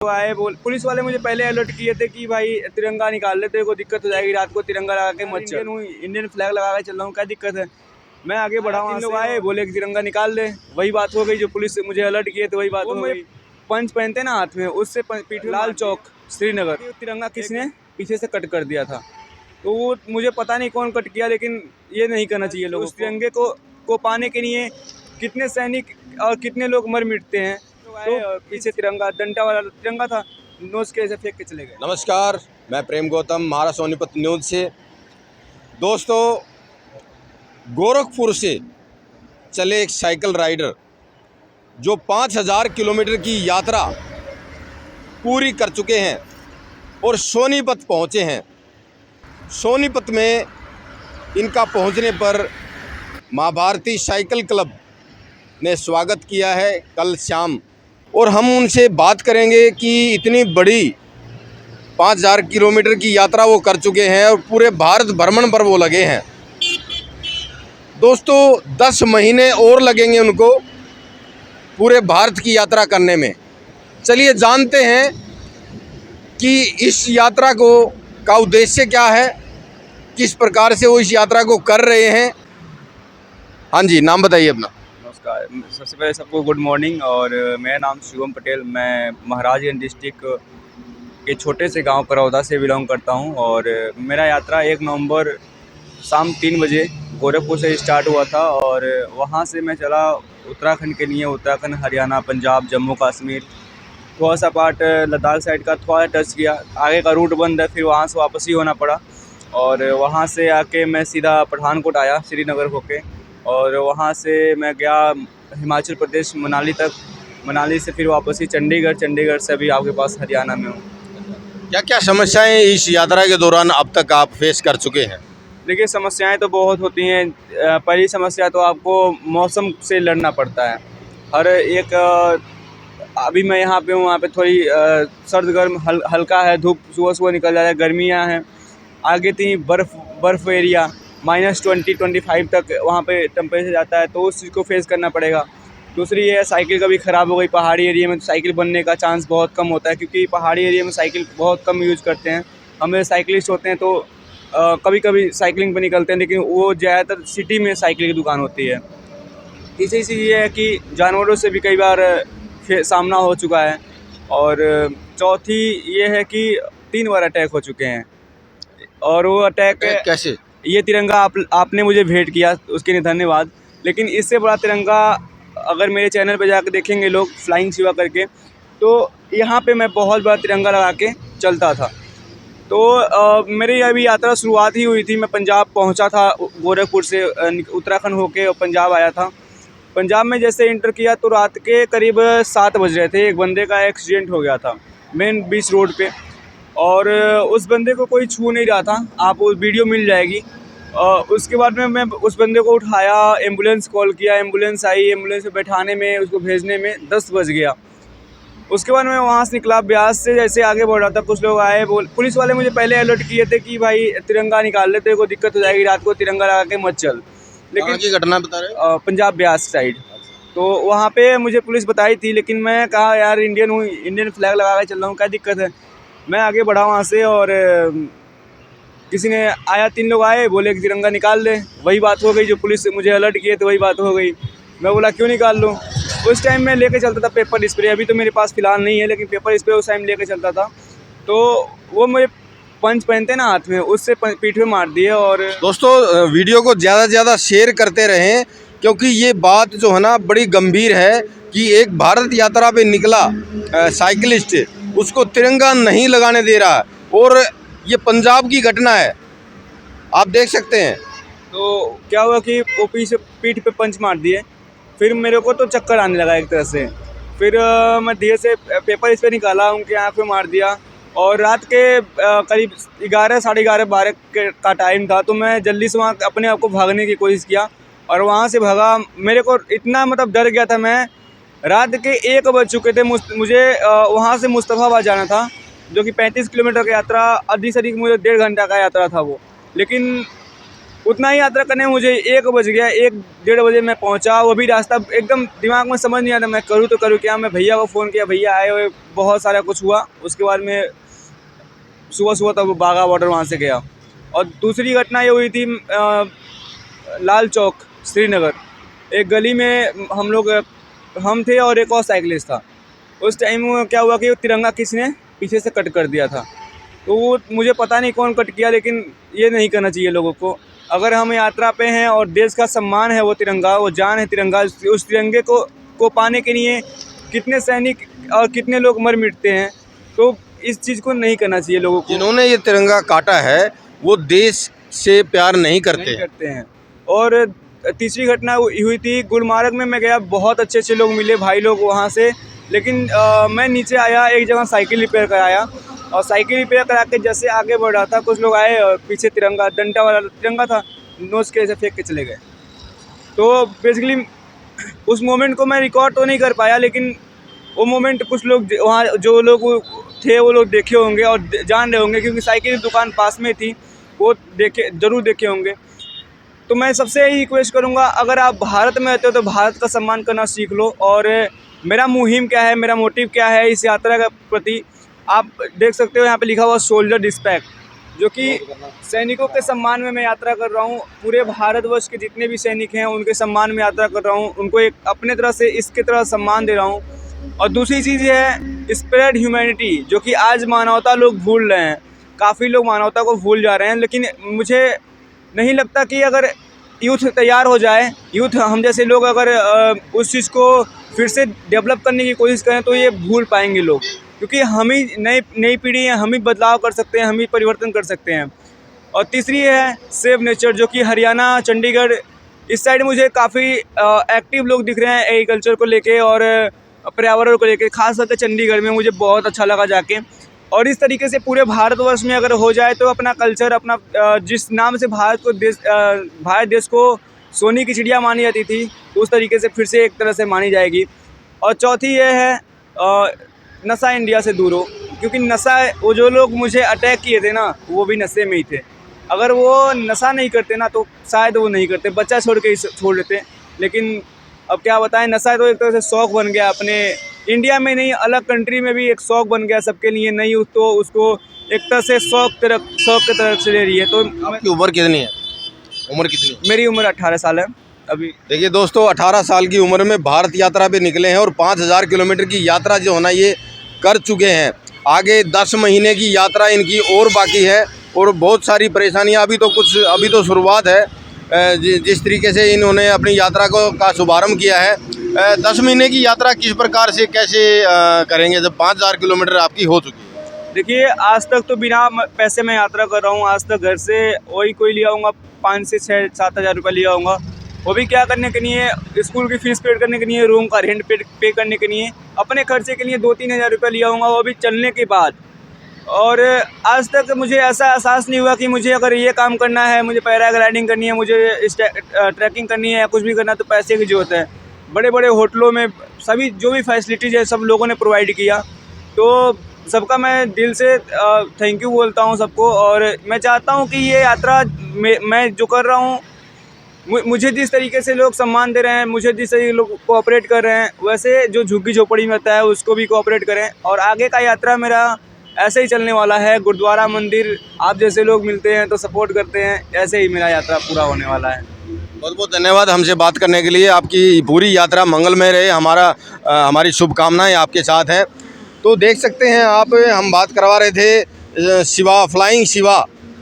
तो आए पुलिस वाले मुझे पहले अलर्ट किए थे कि भाई तिरंगा निकाल ले, तेरे को दिक्कत हो जाएगी, रात को तिरंगा लगा के मत चल। इंडियन फ्लैग लगा के चल रहा हूँ, क्या दिक्कत है। मैं आगे बढ़ा, वहाँ लोग आए बोले कि तिरंगा निकाल दे, वही बात हो गई जो पुलिस से मुझे अलर्ट किए थे, वही बात हो गई। पंच पहनते ना हाथ में, उससे पीठ लाल चौक श्रीनगर तिरंगा किसने पीछे से कट कर दिया था। तो वो मुझे पता नहीं कौन कट किया, लेकिन ये नहीं करना चाहिए लोगों को। उस तिरंगे को पाने के लिए कितने सैनिक और कितने लोग मर मिटते हैं। तो पीछे तिरंगा, डंडा वाला तिरंगा था, नोच के ऐसे फेंक के चले गए। नमस्कार, मैं प्रेम गौतम, महाराष्ट्र सोनीपत न्यूज़ से। दोस्तों, गोरखपुर से चले एक साइकिल राइडर जो 5000 किलोमीटर की यात्रा पूरी कर चुके हैं और सोनीपत पहुंचे हैं। सोनीपत में इनका पहुंचने पर माँ भारती साइकिल क्लब ने स्वागत किया है कल शाम, और हम उनसे बात करेंगे कि इतनी बड़ी 5000 किलोमीटर की यात्रा वो कर चुके हैं और पूरे भारत भ्रमण पर वो लगे हैं। दोस्तों, 10 महीने और लगेंगे उनको पूरे भारत की यात्रा करने में। चलिए जानते हैं कि इस यात्रा का उद्देश्य क्या है, किस प्रकार से वो इस यात्रा को कर रहे हैं। हाँ जी, नाम बताइए अपना। नमस्कार, सबसे पहले सबको गुड मॉर्निंग। और मेरा नाम शिवम पटेल, मैं महाराजगंज डिस्ट्रिक्ट के छोटे से गांव करौदा से बिलोंग करता हूं। और मेरा यात्रा 1 नवंबर शाम 3 बजे गोरखपुर से स्टार्ट हुआ था, और वहां से मैं चला उत्तराखंड के लिए। उत्तराखंड, हरियाणा, पंजाब, जम्मू कश्मीर, थोड़ा सा पार्ट लद्दाख साइड का थोड़ा टच किया। आगे का रूट बंद है, फिर वहाँ से वापस ही होना पड़ा। और वहाँ से आके मैं सीधा पठानकोट आया श्रीनगर होके, और वहाँ से मैं गया हिमाचल प्रदेश मनाली तक। मनाली से फिर वापस ही चंडीगढ़, चंडीगढ़ से अभी आपके पास हरियाणा में हूँ। क्या क्या समस्याएं इस यात्रा के दौरान अब तक आप फेस कर चुके हैं? देखिए, समस्याएं तो बहुत होती हैं। पहली समस्या तो आपको मौसम से लड़ना पड़ता है। हर एक अभी मैं यहाँ पे हूँ, वहाँ पे थोड़ी सर्द गर्म हल्का है, धूप सुबह सुबह निकल जाता है। गर्मियाँ हैं, आगे थी बर्फ़ एरिया, -20-25 तक वहाँ पे टेम्परेचर जाता है, तो उस चीज़ को फेस करना पड़ेगा। दूसरी ये साइकिल कभी ख़राब हो गई पहाड़ी एरिया में, तो साइकिल बनने का चांस बहुत कम होता है, क्योंकि पहाड़ी एरिया में साइकिल बहुत कम यूज़ करते हैं। हमें साइकिलिस्ट होते हैं तो कभी कभी साइकिलिंग पर निकलते हैं, लेकिन वो ज़्यादातर सिटी में साइकिल की दुकान होती है। तीसरी चीज़ ये है कि जानवरों से भी कई बार सामना हो चुका है। और चौथी ये है कि 3 बार अटैक हो चुके हैं। और वो अटैक कैसे? ये तिरंगा आपने मुझे भेंट किया, उसके लिए धन्यवाद। लेकिन इससे बड़ा तिरंगा अगर मेरे चैनल पे जाकर देखेंगे लोग, फ्लाइंग शिवा करके, तो यहाँ पे मैं बहुत बड़ा तिरंगा लगा के चलता था। तो मेरी अभी यात्रा शुरुआत ही हुई थी। मैं पंजाब पहुँचा था, गोरखपुर से उत्तराखंड होके और पंजाब आया था। पंजाब में जैसे इंटर किया तो रात के करीब 7 बज रहे थे। एक बंदे का एक्सीडेंट हो गया था मेन बीच रोड पे, और उस बंदे को कोई छू नहीं रहा था। आप वो वीडियो मिल जाएगी। उसके बाद में मैं उस बंदे को उठाया, एम्बुलेंस कॉल किया, एम्बुलेंस आई। एम्बुलेंस में बैठाने में, उसको भेजने में 10 बज गया। उसके बाद मैं वहाँ से निकला, ब्यास से जैसे आगे बढ़ रहा था, कुछ लोग आए, पुलिस वाले मुझे पहले अलर्ट किए थे कि भाई तिरंगा निकाल ले, तेरे को दिक्कत हो जाएगी, रात को तिरंगा लगा के मत चल। लेकिन की घटना बता रहे? पंजाब ब्यास साइड। तो वहाँ पे मुझे पुलिस बताई थी, लेकिन मैं कहा यार इंडियन हूँ, इंडियन फ्लैग लगा के चल रहा हूँ, क्या दिक्कत है। मैं आगे बढ़ा वहाँ से, और किसी ने आया, 3 लोग आए, बोले कि तिरंगा निकाल दे, वही बात हो गई जो पुलिस से मुझे अलर्ट किए थे, वही बात हो गई। मैं बोला क्यों निकाल लूँ। उस टाइम मैं लेके चलता था पेपर स्प्रे, अभी तो मेरे पास फ़िलहाल नहीं है, लेकिन पेपर स्प्रे उस टाइम लेके चलता था। तो वो मुझे पंच पहनते ना हाथ में, उससे पीठ पे मार दिए। और दोस्तों, वीडियो को ज़्यादा से ज़्यादा शेयर करते रहें, क्योंकि ये बात जो है ना बड़ी गंभीर है कि एक भारत यात्रा पे निकला साइकिलिस्ट उसको तिरंगा नहीं लगाने दे रहा है, और ये पंजाब की घटना है, आप देख सकते हैं। तो क्या हुआ कि वो पीछे पीठ पे पंच मार दिए। फिर मेरे को तो चक्कर आने लगा एक तरह से। फिर मैं धीरे से पेपर इस पर निकाला, उनके आँख पे मार दिया। और रात के करीब 11, साढ़े 11, 12 का टाइम था। तो मैं जल्दी से वहाँ अपने आप को भागने की कोशिश किया, और वहाँ से भागा। मेरे को इतना मतलब डर गया था मैं। रात के 1 बज चुके थे। मुझे वहाँ से मुस्तफ़ाबाद जाना था, जो कि 35 किलोमीटर की यात्रा, अधिक से अधिक मुझे 1.5 घंटा का यात्रा था वो। लेकिन उतना ही यात्रा करने में मुझे 1 बज गया, 1 डेढ़ बजे मैं पहुंचा। वो भी रास्ता एकदम दिमाग में समझ नहीं आ रहा मैं करूँ तो करूँ क्या। मैं भैया को फ़ोन किया, भैया आए हुए, बहुत सारा कुछ हुआ। उसके बाद में सुबह तब बाघा बॉर्डर वहाँ से गया। और दूसरी घटना ये हुई थी लाल चौक श्रीनगर, एक गली में हम थे और एक और साइकिलिस्ट था। उस टाइम क्या हुआ कि तिरंगा किसी ने पीछे से कट कर दिया था। तो वो मुझे पता नहीं कौन कट किया, लेकिन ये नहीं करना चाहिए लोगों को। अगर हम यात्रा पे हैं और देश का सम्मान है वो तिरंगा, वो जान है तिरंगा, उस तिरंगे को पाने के लिए कितने सैनिक और कितने लोग मर मिटते हैं। तो इस चीज़ को नहीं करना चाहिए लोगों को। जिन्होंने ये तिरंगा काटा है वो देश से प्यार नहीं करते हैं। और तीसरी घटना हुई थी गुलमार्ग में। मैं गया, बहुत अच्छे लोग मिले, भाई लोग वहाँ से। लेकिन मैं नीचे आया, एक जगह साइकिल रिपेयर कराया, और साइकिल रिपेयर करा के जैसे आगे बढ़ रहा था, कुछ लोग आए और पीछे तिरंगा, डंडा वाला तिरंगा था, नोच के ऐसे फेंक के चले गए। तो बेसिकली उस मोमेंट को मैं रिकॉर्ड तो नहीं कर पाया, लेकिन वो मोमेंट कुछ लोग वहाँ जो लोग थे वो लोग देखे होंगे और जान रहे होंगे, क्योंकि साइकिल की दुकान पास में थी, वो ज़रूर देखे होंगे। तो मैं सबसे यही रिक्वेस्ट करूँगा, अगर आप भारत में रहते हो तो भारत का सम्मान करना सीख लो। और मेरा मुहिम क्या है, मेरा मोटिव क्या है इस यात्रा के प्रति, आप देख सकते हो यहाँ पे लिखा हुआ सोल्जर रिस्पेक्ट, जो कि सैनिकों के सम्मान में मैं यात्रा कर रहा हूँ। पूरे भारतवर्ष के जितने भी सैनिक हैं उनके सम्मान में यात्रा कर रहा हूँ, उनको एक अपने तरह से इसके तरह सम्मान दे रहा हूँ। और दूसरी चीज़ ये है स्प्रेड ह्यूमैनिटी, जो कि आज मानवता लोग भूल रहे हैं, काफ़ी लोग मानवता को भूल जा रहे हैं। लेकिन मुझे नहीं लगता कि अगर यूथ तैयार हो जाए, यूथ हम जैसे लोग अगर उस चीज़ को फिर से डेवलप करने की कोशिश करें तो ये भूल पाएंगे लोग, क्योंकि हम ही नई पीढ़ी है, हम ही बदलाव कर सकते हैं, हम ही परिवर्तन कर सकते हैं। और तीसरी है सेव नेचर, जो कि हरियाणा, चंडीगढ़ इस साइड मुझे काफ़ी एक्टिव लोग दिख रहे हैं एग्रीकल्चर को लेके और पर्यावरण को लेके, खास करके चंडीगढ़ में मुझे बहुत अच्छा लगा जाके। और इस तरीके से पूरे भारतवर्ष में अगर हो जाए तो अपना कल्चर, अपना जिस नाम से भारत देश को सोने की चिड़िया मानी जाती थी, तो उस तरीके से फिर से एक तरह से मानी जाएगी। और चौथी ये है नशा इंडिया से दूर हो, क्योंकि नशा, वो जो लोग मुझे अटैक किए थे ना, वो भी नशे में ही थे। अगर वो नशा नहीं करते ना तो शायद वो नहीं करते, बच्चा छोड़ के ही छोड़ देते। लेकिन अब क्या बताएं, नशा तो एक तरह से शौक़ बन गया, अपने इंडिया में नहीं अलग कंट्री में भी एक शौक़ बन गया सबके लिए। नहीं तो उसको एक तरह से शौक़ की तरफ से ले रही है। तो आपकी उम्र कितनी है? उम्र कितनी? मेरी उम्र 18 साल है अभी। देखिए दोस्तों, 18 साल की उम्र में भारत यात्रा पे निकले हैं और 5000 किलोमीटर की यात्रा जो है ना ये कर चुके हैं। आगे 10 महीने की यात्रा इनकी और बाकी है और बहुत सारी परेशानियां, अभी तो शुरुआत है। जिस तरीके से इन्होंने अपनी यात्रा का शुभारंभ किया है, 10 महीने की यात्रा किस प्रकार से कैसे करेंगे जब 5000 किलोमीटर आपकी हो चुकी है? देखिए, आज तक तो बिना पैसे में यात्रा कर रहा हूँ। आज तक घर से वही कोई लिया आऊँगा, 5 से 7 हज़ार रुपये लिया आऊँगा। वो भी क्या करने के लिए, स्कूल की फ़ीस पे करने के लिए, रूम का रेंट पे करने के लिए, अपने खर्चे के लिए 2-3 हज़ार रुपये लिया आऊँगा, वो भी चलने के बाद। और आज तक मुझे ऐसा एहसास नहीं हुआ कि मुझे अगर ये काम करना है, मुझे पैराग्लाइडिंग करनी है, मुझे ट्रैकिंग करनी है या कुछ भी करना है तो पैसे की ज़रूरत है। बड़े बड़े होटलों में सभी जो भी फैसिलिटीज़ है सब लोगों ने प्रोवाइड किया। तो सबका मैं दिल से थैंक यू बोलता हूँ सबको। और मैं चाहता हूँ कि ये यात्रा मैं जो कर रहा हूँ, मुझे जिस तरीके से लोग सम्मान दे रहे हैं, मुझे जिस तरीके लोग कोऑपरेट कर रहे हैं, वैसे जो झुग्गी झोपड़ी में रहता है उसको भी कोऑपरेट करें। और आगे का यात्रा मेरा ऐसे ही चलने वाला है। गुरुद्वारा, मंदिर, आप जैसे लोग मिलते हैं तो सपोर्ट करते हैं, ऐसे ही मेरा यात्रा पूरा होने वाला है। बहुत बहुत धन्यवाद हमसे बात करने के लिए। आपकी पूरी यात्रा मंगलमय रहे, हमारी शुभकामनाएं आपके साथ हैं। तो देख सकते हैं आप, हम बात करवा रहे थे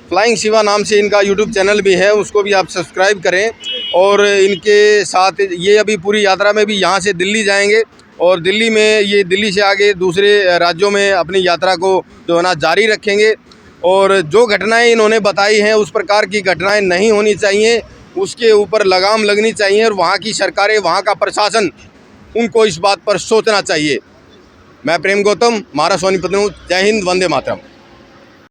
फ्लाइंग शिवा नाम से इनका यूट्यूब चैनल भी है, उसको भी आप सब्सक्राइब करें। और इनके साथ ये अभी पूरी यात्रा में भी यहाँ से दिल्ली जाएंगे और दिल्ली से आगे दूसरे राज्यों में अपनी यात्रा को जो है ना जारी रखेंगे। और जो घटनाएं इन्होंने बताई हैं उस प्रकार की घटनाएं नहीं होनी चाहिए, उसके ऊपर लगाम लगनी चाहिए और वहाँ की सरकारें, वहाँ का प्रशासन, उनको इस बात पर सोचना चाहिए। मैं प्रेम गौतम, महाराज सोनीपत। जय हिंद, वंदे मातरम।